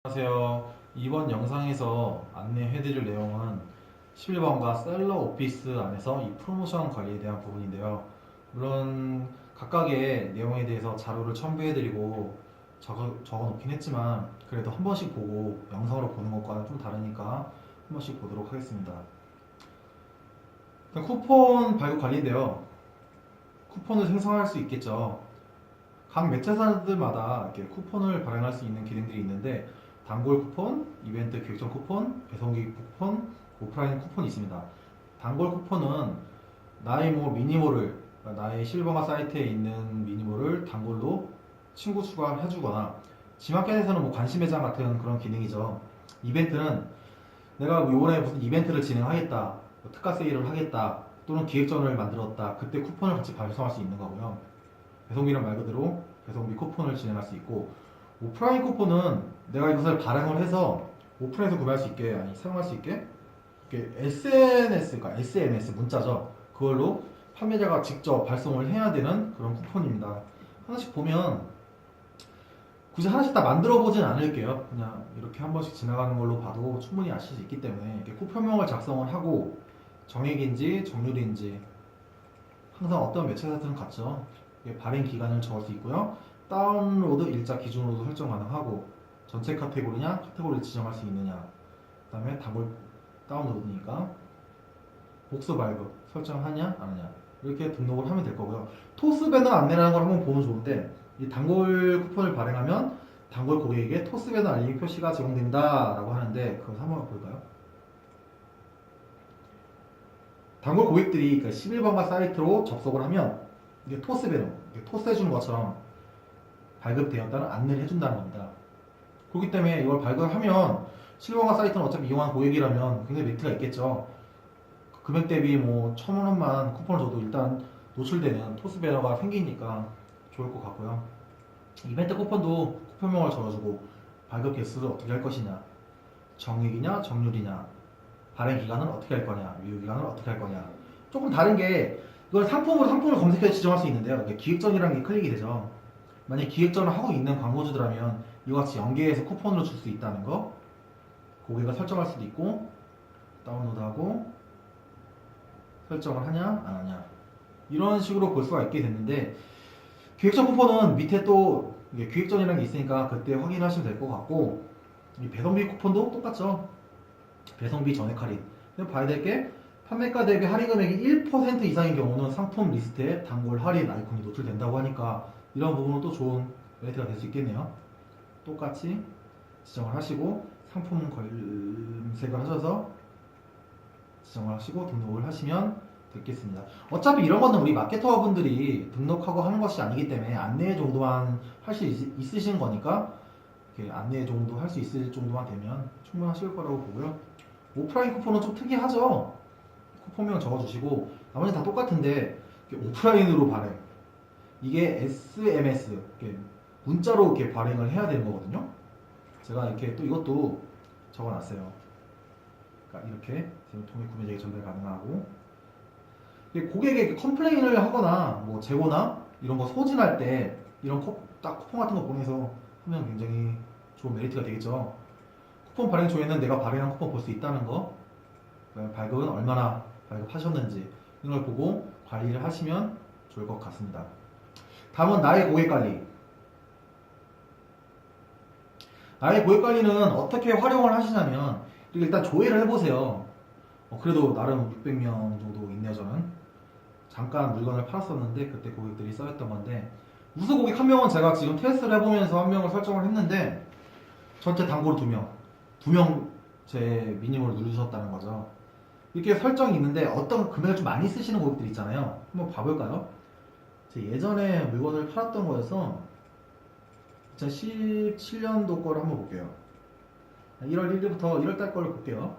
안녕하세요. 이번 영상에서 안내해드릴 내용은 11번과 셀러 오피스 안에서 이 프로모션 관리에 대한 부분인데요. 물론 각각의 내용에 대해서 자료를 첨부해드리고 적어놓긴 했지만 그래도 한 번씩 보고 영상으로 보는 것과는 좀 다르니까 한 번씩 보도록 하겠습니다. 일단 쿠폰 발급 관리인데요. 쿠폰을 생성할 수 있겠죠. 각 매체사들마다 이렇게 쿠폰을 발행할 수 있는 기능들이 있는데 단골 쿠폰, 이벤트 기획전 쿠폰, 배송기 쿠폰, 오프라인 쿠폰이 있습니다. 단골 쿠폰은 나의 미니몰을 그러니까 나의 실버가 사이트에 있는 미니몰을 단골로 친구 추가해주거나 지마켓에서는 관심 매장 같은 그런 기능이죠. 이벤트는 내가 이번에 무슨 이벤트를 진행하겠다, 특가 세일을 하겠다, 또는 기획전을 만들었다, 그때 쿠폰을 같이 발송할 수 있는 거고요. 배송비는 말 그대로 배송비 쿠폰을 진행할 수 있고, 오프라인 쿠폰은 내가 이것을 발행을 해서 오픈해서 구매할 수 있게, 아니 사용할 수 있게 이렇게 SNS, 그러니까 SMS 문자죠. 그걸로 판매자가 직접 발송을 해야 되는 그런 쿠폰입니다. 하나씩 보면 굳이 하나씩 다 만들어 보진 않을게요. 그냥 이렇게 한 번씩 지나가는 걸로 봐도 충분히 아실 수 있기 때문에 이렇게 쿠폰명을 작성을 하고 정액인지 정률인지 항상 어떤 매체사들은 같죠. 발행 기간을 적을 수 있고요. 다운로드 일자 기준으로도 설정 가능하고 전체 카테고리냐 카테고리를 지정할 수 있느냐, 그 다음에 단골 다운로드니까 복수 발급 설정하냐 안 하냐 이렇게 등록을 하면 될 거고요. 토스 배너 안내라는 걸 한번 보면 좋은데, 이 단골 쿠폰을 발행하면 단골 고객에게 토스 배너 알림 표시가 제공된다 라고 하는데, 그거 한번 볼까요? 단골 고객들이 그 11번가 사이트로 접속을 하면 이게 토스 배너, 토스해주는 것처럼 발급되었다는 안내를 해준다는 겁니다. 그렇기 때문에 이걸 발급하면 실버가 사이트는 어차피 이용한 고객이라면 굉장히 메리트가 있겠죠. 금액 대비 1,000원만 쿠폰을 줘도 일단 노출되는 토스 배너가 생기니까 좋을 것 같고요. 이벤트 쿠폰도 쿠폰명을 적어주고 발급 개수를 어떻게 할 것이냐, 정액이냐 정률이냐, 발행 기간은 어떻게 할 거냐, 유효 기간은 어떻게 할 거냐. 조금 다른 게, 이걸 상품을 검색해서 지정할 수 있는데요. 기획전이라는 게 클릭이 되죠. 만약 기획전을 하고 있는 광고주들라면 이와 같이 연계해서 쿠폰으로 줄 수 있다는 거, 고객가 설정할 수도 있고, 다운로드하고 설정을 하냐 안 하냐 이런 식으로 볼 수가 있게 됐는데, 기획전 쿠폰은 밑에 또 기획전이라는 게 있으니까 그때 확인하시면 될 것 같고, 이 배송비 쿠폰도 똑같죠. 배송비 전액 할인. 봐야 될 게, 판매가 대비 할인 금액이 1% 이상인 경우는 상품 리스트에 단골 할인 아이콘이 노출된다고 하니까 이런 부분은 또 좋은 메리트가 될 수 있겠네요. 똑같이 지정을 하시고 상품 검색을 하셔서 지정을 하시고 등록을 하시면 됐겠습니다. 어차피 이런 거는 우리 마케터 분들이 등록하고 하는 것이 아니기 때문에 안내 정도만 할 수 있으신 거니까, 이렇게 안내 정도 할 수 있을 정도만 되면 충분하실 거라고 보고요. 오프라인 쿠폰은 좀 특이하죠. 쿠폰명 적어주시고 나머지 다 똑같은데 오프라인으로 발행, 이게 SMS 이렇게 문자로 이렇게 발행을 해야 되는 거거든요. 제가 이렇게 또 이것도 적어놨어요. 그러니까 이렇게 통해 구매자에게 전달 가능하고, 고객에게 컴플레인을 하거나 재고나 이런 거 소진할 때 이런 딱 쿠폰 같은 거 보내서 하면 굉장히 좋은 메리트가 되겠죠. 쿠폰 발행 조회는 내가 발행한 쿠폰 볼 수 있다는 거, 발급은 얼마나 발급하셨는지 이런 걸 보고 관리를 하시면 좋을 것 같습니다. 다음은 나의 고객 관리. 나의 고객 관리는 어떻게 활용을 하시냐면, 일단 조회를 해보세요. 그래도 나름 600명 정도 있네요. 저는 잠깐 물건을 팔았었는데 그때 고객들이 써였던 건데, 우수 고객 한 명은 제가 지금 테스트를 해보면서 한 명을 설정을 했는데 전체 단골 2명, 2명 제 미니멀을 누르셨다는 거죠. 이렇게 설정이 있는데 어떤 금액을 좀 많이 쓰시는 고객들 있잖아요. 한번 봐볼까요? 제 예전에 물건을 팔았던 거여서 2017년도 거를 한번 볼게요. 1월 1일부터 1월달 거를 볼게요.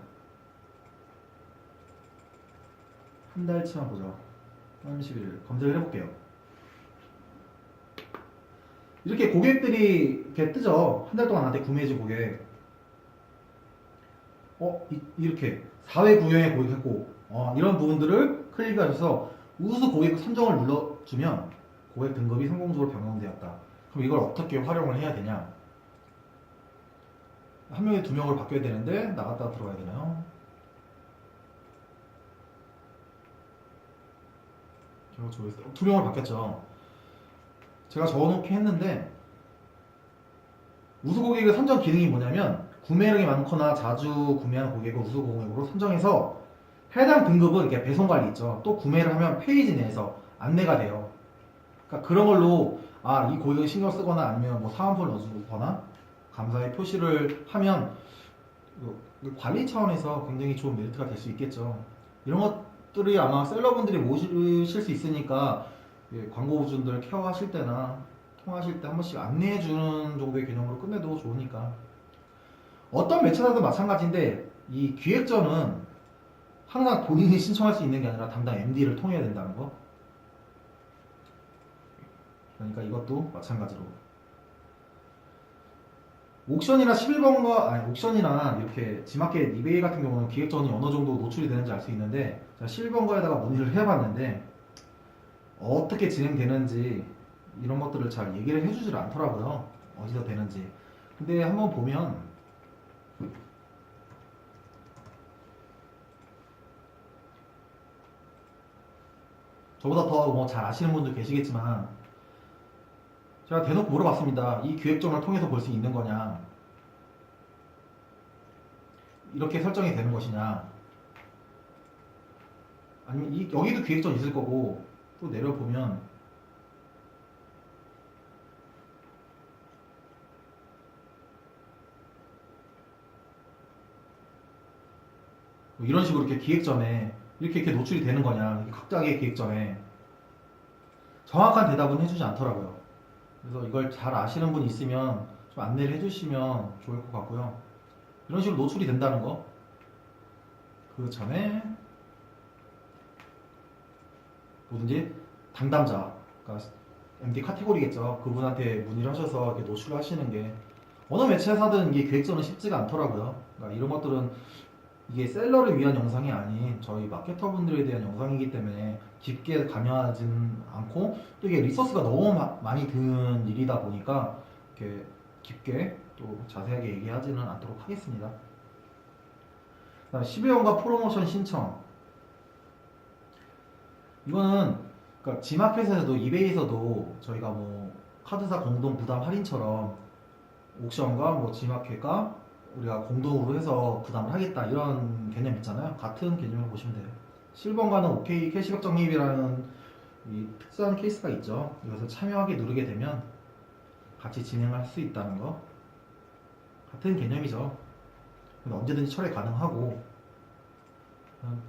한 달치만 보죠. 31일 검색을 해볼게요. 이렇게 고객들이 이렇게 뜨죠. 한 달 동안 나한테 구매해준 고객. 이렇게 4회 구형에 고객했고, 이런 부분들을 클릭하셔서 우수 고객 선정을 눌러주면 고객 등급이 성공적으로 변경되었다. 그럼 이걸 어떻게 활용을 해야 되냐? 한 명에 두 명으로 바뀌어야 되는데 나갔다가 들어가야 되나요? 결국 조회수 두 명으로 바뀌었죠. 제가 적어놓긴 했는데 우수 고객의 선정 기능이 뭐냐면 구매량이 많거나 자주 구매하는 고객을 우수 고객으로 선정해서 해당 등급은 이렇게 배송 관리 있죠. 또 구매를 하면 페이지 내에서 안내가 돼요. 그러니까 그런 걸로 이 고객을 신경 쓰거나 아니면 뭐 사은품을 넣어주거나 감사의 표시를 하면 관리 차원에서 굉장히 좋은 메리트가 될 수 있겠죠. 이런 것들이 아마 셀러분들이 모실 수 있으니까 광고주분들 케어하실 때나 통화하실 때 한 번씩 안내해주는 정도의 개념으로 끝내도 좋으니까. 어떤 매체사도 마찬가지인데 이 기획전은 항상 본인이 신청할 수 있는 게 아니라 담당 MD를 통해야 된다는 거. 그러니까 이것도 마찬가지로 옥션이나 11번가 아니 옥션이나 이렇게 지마켓 이베이 같은 경우는 기획전이 어느 정도 노출이 되는지 알 수 있는데 제가 11번가에다가 문의를 해봤는데 어떻게 진행되는지 이런 것들을 잘 얘기를 해주질 않더라고요. 어디서 되는지. 근데 한번 보면 저보다 더 뭐 잘 아시는 분도 계시겠지만 제가 대놓고 물어봤습니다. 이 기획전을 통해서 볼 수 있는 거냐? 이렇게 설정이 되는 것이냐? 아니면 여기도 기획전 있을 거고 또 내려보면 뭐 이런 식으로 이렇게 기획전에 이렇게 노출이 되는 거냐? 각각의 기획전에 정확한 대답은 해주지 않더라고요. 그래서 이걸 잘 아시는 분 있으면 좀 안내를 해주시면 좋을 것 같고요. 이런 식으로 노출이 된다는 거. 그 전에 뭐든지 담당자, 그러니까 MD 카테고리겠죠. 그분한테 문의를 하셔서 이렇게 노출을 하시는 게 어느 매체사든 이게 기획전은 쉽지가 않더라고요. 그러니까 이런 것들은 이게 셀러를 위한 영상이 아닌 저희 마케터분들에 대한 영상이기 때문에 깊게 관여하진 않고 또 이게 리소스가 너무 많이 드는 일이다 보니까 이렇게 깊게 또 자세하게 얘기하지는 않도록 하겠습니다. 그다음에 12원가 프로모션 신청. 이거는 그러니까 지마켓에서도 이베이에서도 저희가 뭐 카드사 공동 부담 할인처럼 옥션과 뭐 지마켓과 우리가 공동으로 해서 부담을 하겠다 이런 개념 있잖아요. 같은 개념을 보시면 돼요. 실버가는 OK 캐시백 적립이라는 이 특수한 케이스가 있죠. 이것을 참여하게 누르게 되면 같이 진행할 수 있다는 거 같은 개념이죠. 언제든지 철회 가능하고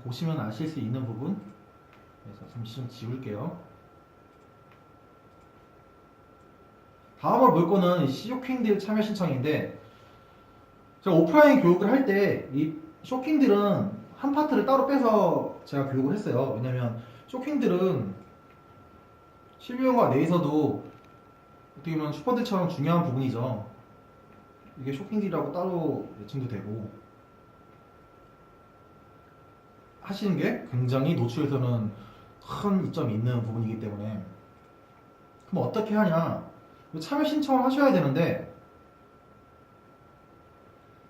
보시면 아실 수 있는 부분. 그래서 잠시 좀 지울게요. 다음으로 볼 거는 쇼킹딜 참여 신청인데 제가 오프라인 교육을 할 때 이 쇼킹들은 한 파트를 따로 빼서 제가 교육을 했어요. 왜냐면 쇼킹들은 실비용과 내에서도 어떻게 보면 슈퍼들처럼 중요한 부분이죠. 이게 쇼킹딜이라고 따로 매칭도 되고 하시는 게 굉장히 노출에서는 큰 이점이 있는 부분이기 때문에 그럼 어떻게 하냐? 참여 신청을 하셔야 되는데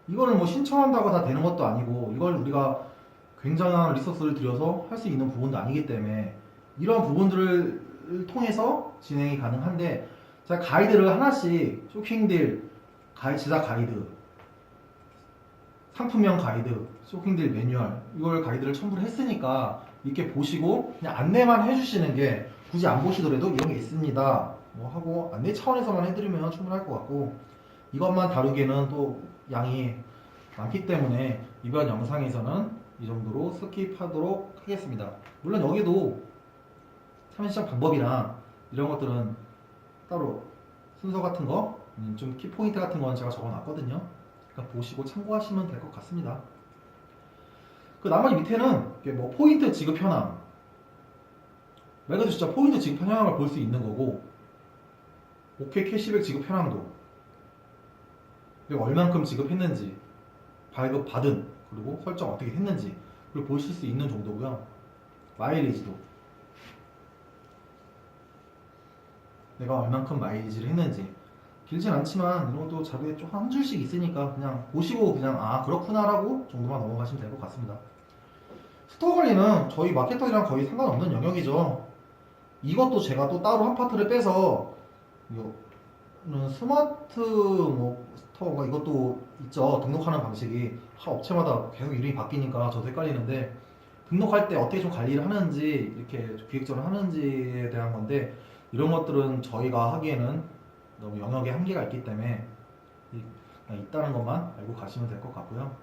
이거를 뭐 신청한다고 다 되는 것도 아니고 이걸 우리가 굉장한 리소스를 들여서 할 수 있는 부분도 아니기 때문에 이런 부분들을 통해서 진행이 가능한데 제가 가이드를 하나씩 쇼킹딜 제작 가이드, 상품명 가이드, 쇼킹딜 매뉴얼 이걸 가이드를 첨부를 했으니까 이렇게 보시고 그냥 안내만 해주시는 게 굳이 안 보시더라도 이런 게 있습니다 뭐 하고 안내 차원에서만 해드리면 충분할 것 같고 이것만 다루기에는 또 양이 많기 때문에 이번 영상에서는 이 정도로 스킵하도록 하겠습니다. 물론 여기도 참여시장 방법이나 이런 것들은 따로 순서 같은 거, 좀 키포인트 같은 건 제가 적어놨거든요. 그러니까 보시고 참고하시면 될 것 같습니다. 그 나머지 밑에는 뭐 포인트 지급 현황, 말 그대로 진짜 포인트 지급 현황을 볼 수 있는 거고, OK 캐시백 지급 현황도, 그리고 얼만큼 지급했는지, 발급 받은, 그리고 설정 어떻게 했는지, 그걸 보실 수 있는 정도고요. 마일리지도, 내가 얼만큼 마일리지를 했는지, 길진 않지만 이런 것도 자료에 좀 한 줄씩 있으니까 그냥 보시고 그냥 아 그렇구나라고 정도만 넘어가시면 될 것 같습니다. 스토어 관리는 저희 마케터이랑 거의 상관없는 영역이죠. 이것도 제가 또 따로 한 파트를 빼서 이거는 스마트 뭐 스토어가 이것도 있죠. 등록하는 방식이 업체마다 계속 이름이 바뀌니까 저도 헷갈리는데 등록할 때 어떻게 좀 관리를 하는지 이렇게 기획적으로 하는지에 대한 건데 이런 것들은 저희가 하기에는 너무 영역의 한계가 있기 때문에 그냥 있다는 것만 알고 가시면 될 것 같고요.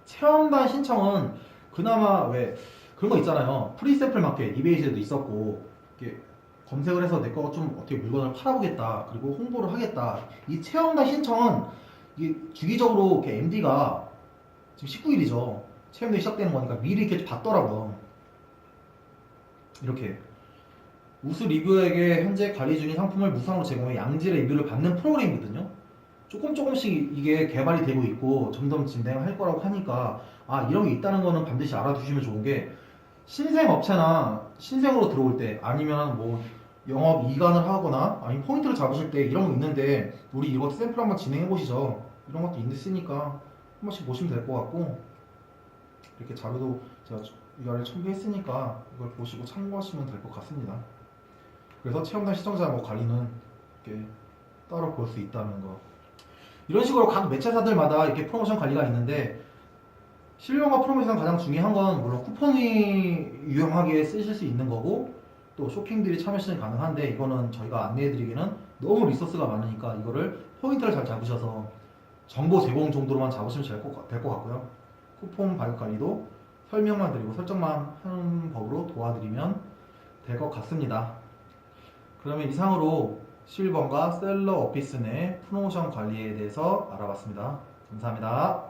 체험단 신청은 그나마 왜 그런 거 있잖아요. 프리샘플 마켓 이베이즈에도 있었고 이렇게 검색을 해서 내 거 좀 어떻게 물건을 팔아보겠다 그리고 홍보를 하겠다. 이 체험단 신청은 이게 주기적으로 이렇게 MD가 지금 19일이죠. 체험단이 시작되는 거니까 미리 이렇게 봤더라고요. 이렇게 우수 리뷰에게 현재 관리 중인 상품을 무상으로 제공해 양질의 리뷰를 받는 프로그램이거든요. 조금씩 이게 개발이 되고 있고 점점 진행할 거라고 하니까 아 이런 게 있다는 거는 반드시 알아두시면 좋은 게 신생 업체나 신생으로 들어올 때 아니면 뭐 영업 이관을 하거나 아니면 포인트를 잡으실 때 이런 거 있는데 우리 이거 샘플 한번 진행해 보시죠. 이런 것도 있으니까 한 번씩 보시면 될 것 같고 이렇게 자료도 제가 위아래 첨부했으니까 이걸 보시고 참고하시면 될 것 같습니다. 그래서 체험단 시청자 뭐 관리는 이렇게 따로 볼 수 있다는 거. 이런 식으로 각 매체사들마다 이렇게 프로모션 관리가 있는데 실용화 프로모션 가장 중요한 건 물론 쿠폰이 유용하게 쓰실 수 있는 거고 또 쇼핑들이 참여 시즌 가능한데 이거는 저희가 안내해드리기는 너무 리소스가 많으니까 이거를 포인트를 잘 잡으셔서 정보 제공 정도로만 잡으시면 될 것 같고요. 쿠폰 발급 관리도 설명만 드리고 설정만 하는 법으로 도와드리면 될 것 같습니다. 그러면 이상으로 11번과 셀러 오피스 내 프로모션 관리에 대해서 알아봤습니다. 감사합니다.